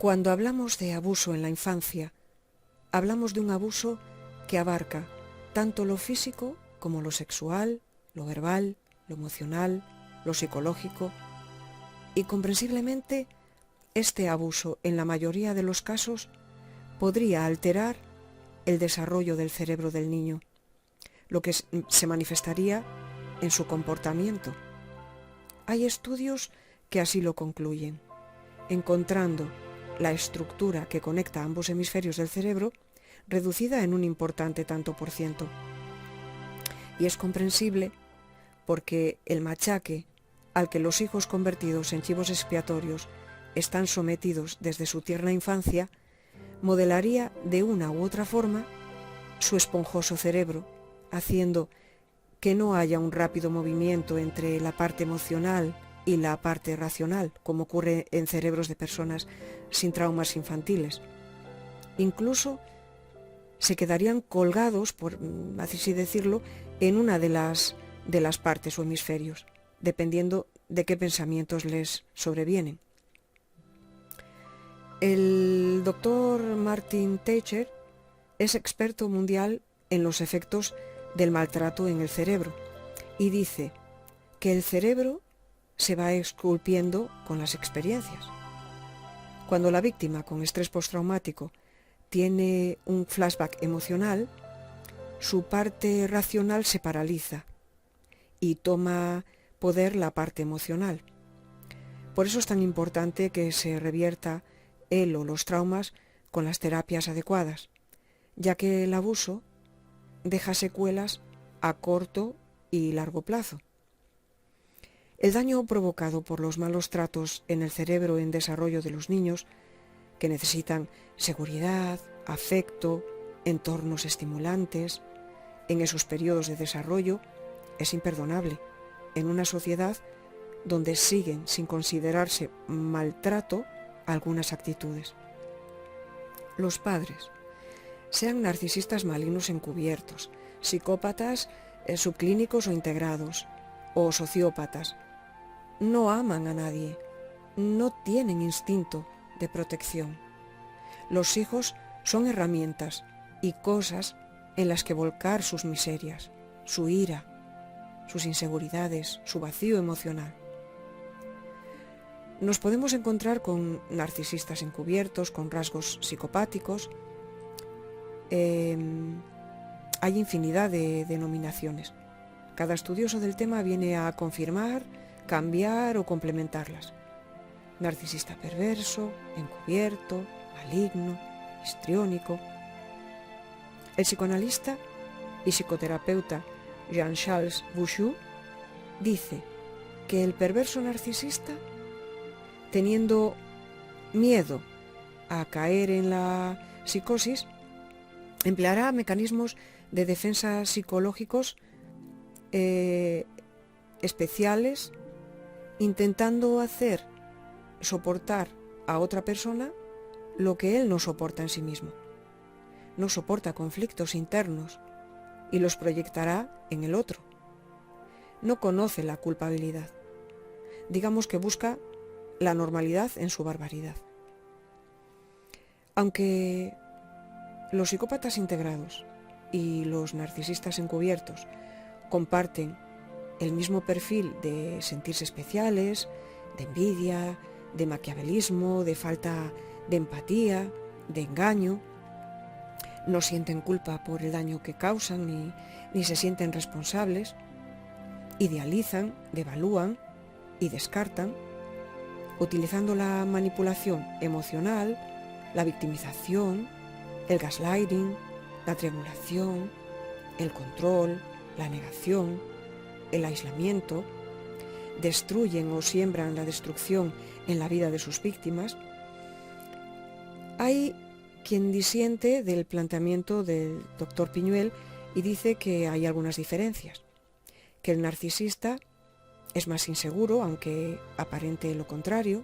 Cuando hablamos de abuso en la infancia, hablamos de un abuso que abarca tanto lo físico como lo sexual, lo verbal, lo emocional, lo psicológico, y comprensiblemente este abuso en la mayoría de los casos podría alterar el desarrollo del cerebro del niño, lo que se manifestaría en su comportamiento. Hay estudios que así lo concluyen, encontrando la estructura que conecta ambos hemisferios del cerebro reducida en un importante tanto por ciento. Y es comprensible porque el machaque al que los hijos convertidos en chivos expiatorios están sometidos desde su tierna infancia modelaría de una u otra forma su esponjoso cerebro, haciendo que no haya un rápido movimiento entre la parte emocional y la parte racional, como ocurre en cerebros de personas sin traumas infantiles. Incluso se quedarían colgados, por así decirlo, en una de las partes o hemisferios, dependiendo de qué pensamientos les sobrevienen. El doctor Martin Teicher es experto mundial en los efectos del maltrato en el cerebro y dice que el cerebro se va esculpiendo con las experiencias. Cuando la víctima con estrés postraumático tiene un flashback emocional, su parte racional se paraliza y toma poder la parte emocional. Por eso es tan importante que se revierta él o los traumas con las terapias adecuadas, ya que el abuso deja secuelas a corto y largo plazo. El daño provocado por los malos tratos en el cerebro en desarrollo de los niños, que necesitan seguridad, afecto, entornos estimulantes, en esos periodos de desarrollo, es imperdonable en una sociedad donde siguen sin considerarse maltrato algunas actitudes. Los padres, sean narcisistas malignos encubiertos, psicópatas subclínicos o integrados, o sociópatas, no aman a nadie, no tienen instinto de protección. Los hijos son herramientas y cosas en las que volcar sus miserias, su ira, sus inseguridades, su vacío emocional. Nos podemos encontrar con narcisistas encubiertos, con rasgos psicopáticos. Hay infinidad de denominaciones. Cada estudioso del tema viene a confirmar, cambiar o complementarlas. Narcisista perverso, encubierto, maligno, histriónico. El psicoanalista y psicoterapeuta Jean-Charles Bouchou dice que el perverso narcisista, teniendo miedo a caer en la psicosis, empleará mecanismos de defensa psicológicos especiales, intentando hacer soportar a otra persona lo que él no soporta en sí mismo. No soporta conflictos internos y los proyectará en el otro. No conoce la culpabilidad. Digamos que busca la normalidad en su barbaridad. Aunque los psicópatas integrados y los narcisistas encubiertos comparten el mismo perfil de sentirse especiales, de envidia, de maquiavelismo, de falta de empatía, de engaño, no sienten culpa por el daño que causan ni se sienten responsables, idealizan, devalúan y descartan, utilizando la manipulación emocional, la victimización, el gaslighting, la triangulación, el control, la negación, el aislamiento, destruyen o siembran la destrucción en la vida de sus víctimas. Hay quien disiente del planteamiento del doctor Piñuel y dice que hay algunas diferencias, que el narcisista es más inseguro, aunque aparente lo contrario,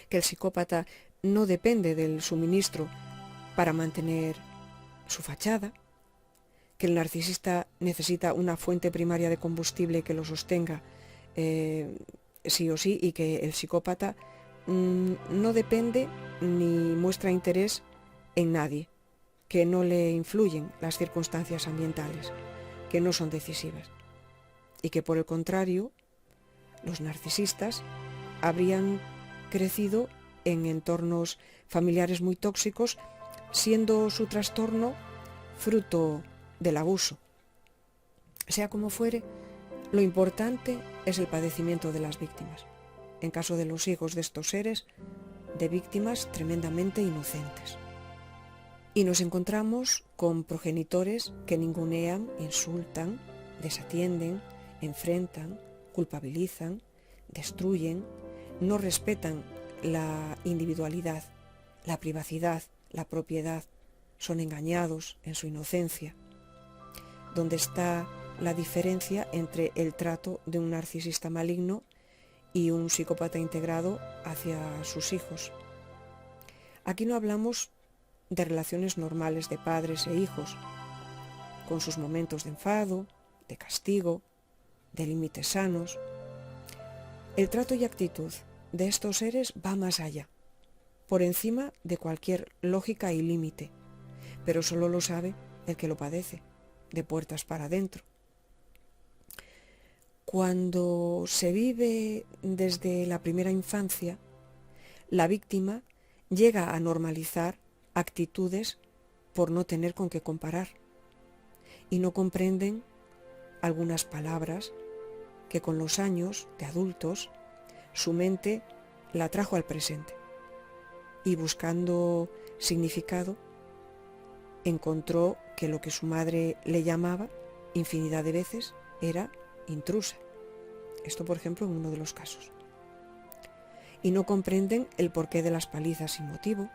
que el psicópata no depende del suministro para mantener su fachada, que el narcisista necesita una fuente primaria de combustible que lo sostenga sí o sí, y que el psicópata no depende ni muestra interés en nadie, que no le influyen las circunstancias ambientales, que no son decisivas, y que por el contrario, los narcisistas habrían crecido en entornos familiares muy tóxicos, siendo su trastorno fruto del abuso. Sea como fuere, lo importante es el padecimiento de las víctimas, en caso de los hijos de estos seres, de víctimas tremendamente inocentes. Y nos encontramos con progenitores que ningunean, insultan, desatienden, enfrentan, culpabilizan, destruyen, no respetan la individualidad, la privacidad, la propiedad, son engañados en su inocencia. ¿Dónde está la diferencia entre el trato de un narcisista maligno y un psicópata integrado hacia sus hijos? Aquí no hablamos de relaciones normales de padres e hijos, con sus momentos de enfado, de castigo, de límites sanos. El trato y actitud de estos seres va más allá, por encima de cualquier lógica y límite, pero solo lo sabe el que lo padece, de puertas para adentro. Cuando se vive desde la primera infancia, la víctima llega a normalizar actitudes por no tener con qué comparar y no comprenden algunas palabras que con los años de adultos su mente la trajo al presente y buscando significado encontró que lo que su madre le llamaba infinidad de veces era intrusa. Esto, por ejemplo, en uno de los casos. Y no comprenden el porqué de las palizas sin motivo,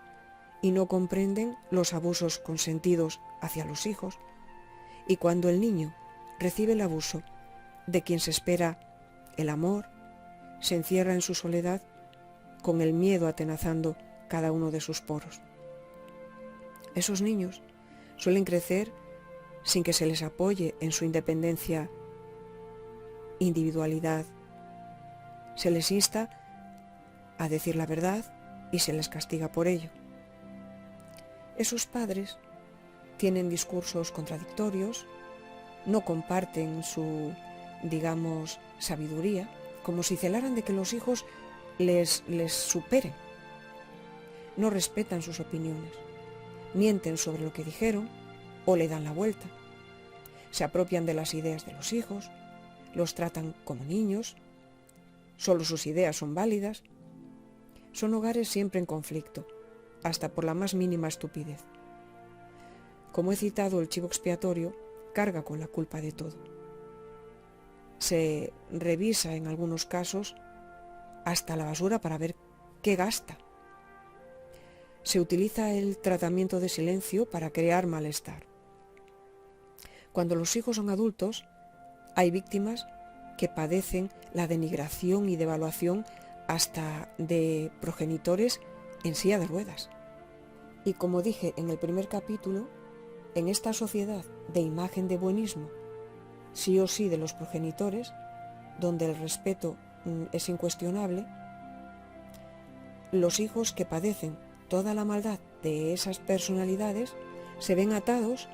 y no comprenden los abusos consentidos hacia los hijos. Y cuando el niño recibe el abuso de quien se espera el amor, se encierra en su soledad con el miedo atenazando cada uno de sus poros. Esos niños suelen crecer sin que se les apoye en su independencia, individualidad. Se les insta a decir la verdad y se les castiga por ello. Esos padres tienen discursos contradictorios, no comparten su, digamos, sabiduría, como si celaran de que los hijos les superen. No respetan sus opiniones, mienten sobre lo que dijeron o le dan la vuelta. Se apropian de las ideas de los hijos, los tratan como niños, solo sus ideas son válidas. Son hogares siempre en conflicto, hasta por la más mínima estupidez. Como he citado, el chivo expiatorio carga con la culpa de todo. Se revisa en algunos casos hasta la basura para ver qué gasta. Se utiliza el tratamiento de silencio para crear malestar. Cuando los hijos son adultos, hay víctimas que padecen la denigración y devaluación hasta de progenitores en silla de ruedas. Y como dije en el primer capítulo, en esta sociedad de imagen de buenismo, sí o sí de los progenitores, donde el respeto es incuestionable, los hijos que padecen toda la maldad de esas personalidades se ven atados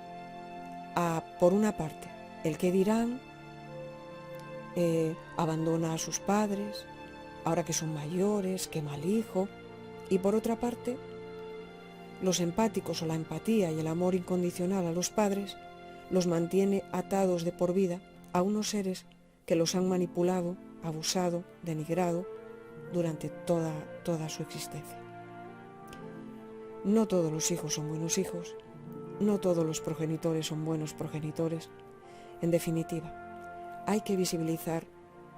a, por una parte, el qué dirán, abandona a sus padres, ahora que son mayores, qué mal hijo, y por otra parte, los empáticos o la empatía y el amor incondicional a los padres los mantiene atados de por vida a unos seres que los han manipulado, abusado, denigrado durante toda su existencia. No todos los hijos son buenos hijos, no todos los progenitores son buenos progenitores. En definitiva, hay que visibilizar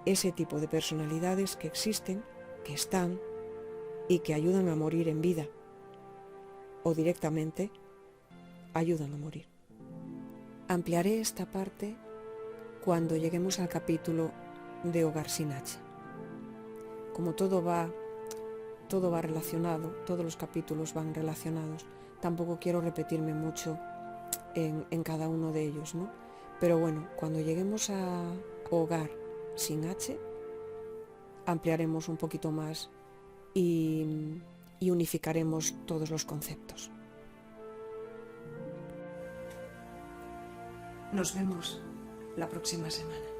ese tipo de personalidades que existen, que están y que ayudan a morir en vida o directamente ayudan a morir. Ampliaré esta parte cuando lleguemos al capítulo de Hogar sin H. Como todo va relacionado, todos los capítulos van relacionados, tampoco quiero repetirme mucho en cada uno de ellos, ¿no? Pero bueno, cuando lleguemos a Hogar sin H, ampliaremos un poquito más y unificaremos todos los conceptos. Nos vemos la próxima semana.